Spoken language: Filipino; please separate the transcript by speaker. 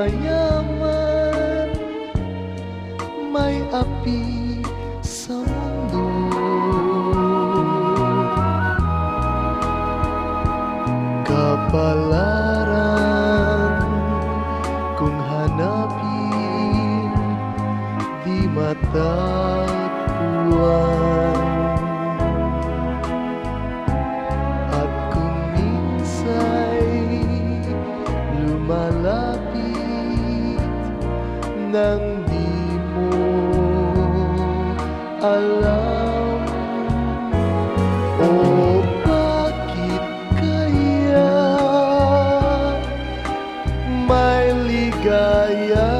Speaker 1: mayaman, may api sa mundo. Kapalaran kung hanapin, di matatagpuan. At kung minsa'y lumalapit nang di mo alam, o bakit kaya may ligaya